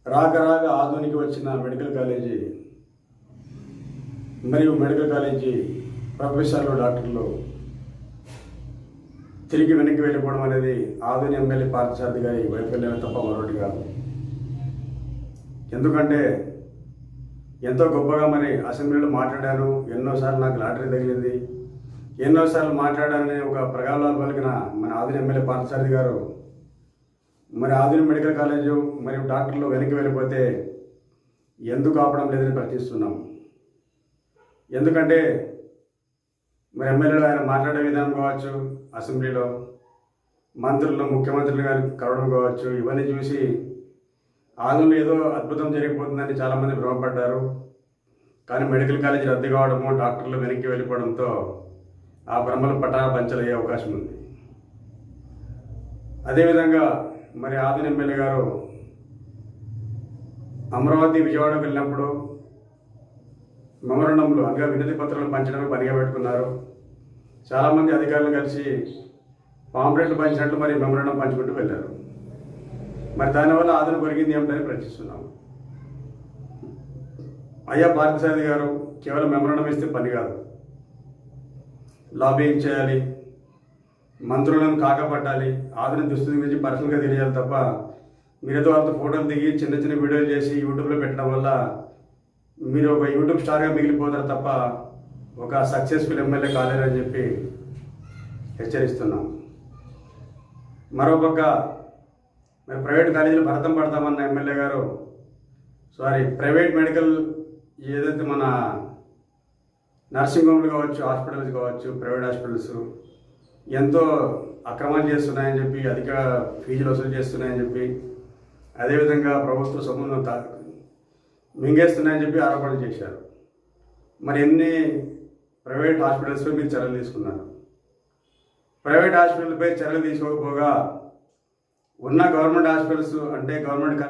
రాక రాక ఆధునిక వచ్చిన మెడికల్ కాలేజీ మరియు మెడికల్ కాలేజీ ప్రొఫెసర్లు డాక్టర్లు తిరిగి వెనక్కి వెళ్ళిపోవడం అనేది ఆధునిక ఎమ్మెల్యే పార్థసారథి గారి వైఫల్యమే తప్ప మరొకటి కాదు. ఎందుకంటే ఎంతో గొప్పగా మరి అసెంబ్లీలో మాట్లాడాను, ఎన్నోసార్లు నాకు లాటరీ తగిలింది, ఎన్నోసార్లు మాట్లాడానని ఒక ప్రగల్భాలు పలికిన మన ఆధునిక ఎమ్మెల్యే పార్థసారథి గారు మరి ఆధునిక మెడికల్ కాలేజు మరియు డాక్టర్లు వెనక్కి వెళ్ళిపోతే ఎందుకు ఆపడం లేదని ప్రశ్నిస్తున్నాం. ఎందుకంటే మరి ఎమ్మెల్యేలు ఆయన మాట్లాడే విధానం కావచ్చు, అసెంబ్లీలో మంత్రులు ముఖ్యమంత్రులు గారిని కలవడం కావచ్చు, ఇవన్నీ చూసి ఆంధ్రలో ఏదో అద్భుతం జరిగిపోతుందని చాలామంది భ్రమపడ్డారు. కానీ మెడికల్ కాలేజీ రద్దు కావడము, డాక్టర్లు వెనక్కి వెళ్ళిపోవడంతో ఆ భ్రమలు పంచలయ్యే అవకాశం ఉంది. అదేవిధంగా మరి ఆదిన ఎమ్మెల్యే గారు అమరావతి విజయవాడకు వెళ్ళినప్పుడు మెమోరండంలో అనగా వినతి పత్రాలు పంచడానికి పనిగా పెట్టుకున్నారు. చాలామంది అధికారులు కలిసి పాంప్లెట్లు పంచినట్లు మరి మెమోరండం పంచుకుంటూ వెళ్ళారు. మరి దానివల్ల ఆదరణ పెరిగింది ఏమిటని ప్రశ్నిస్తున్నాము. అయ్యా పార్థసారథి గారు, కేవలం మెమోరండం ఇస్తే పని కాదు, లాబింగ్ చేయాలి, మంత్రులను కాకపట్టాలి, ఆదరణ దుస్థితి గురించి పర్సనల్గా తెలియాలి తప్ప మీరేదో అంత ఫోటోలు దిగి చిన్న చిన్న వీడియోలు చేసి యూట్యూబ్లో పెట్టడం వల్ల మీరు ఒక యూట్యూబ్ స్టార్గా మిగిలిపోతారు తప్ప ఒక సక్సెస్ఫుల్ ఎమ్మెల్యే కాలేరని చెప్పి హెచ్చరిస్తున్నాం. మరోపక్క మరి ప్రైవేట్ కాలేజీలు భరతం పడతామన్న ఎమ్మెల్యే గారు ప్రైవేట్ మెడికల్ ఏదైతే మన నర్సింగ్ హోమ్లు కావచ్చు, హాస్పిటల్స్ కావచ్చు, ప్రైవేట్ హాస్పిటల్స్ ఎంతో అక్రమాలు చేస్తున్నాయని చెప్పి, అధిక ఫీజులు వసూలు చేస్తున్నాయని చెప్పి, అదేవిధంగా ప్రభుత్వ సొమ్మును మింగేస్తున్నాయని చెప్పి ఆరోపణలు చేశారు. మరి ఎన్ని ప్రైవేట్ హాస్పిటల్స్పై మీరు చర్యలు తీసుకున్నారు? ప్రైవేట్ హాస్పిటల్పై చర్యలు తీసుకోకపోగా ఉన్న గవర్నమెంట్ హాస్పిటల్స్ అంటే గవర్నమెంట్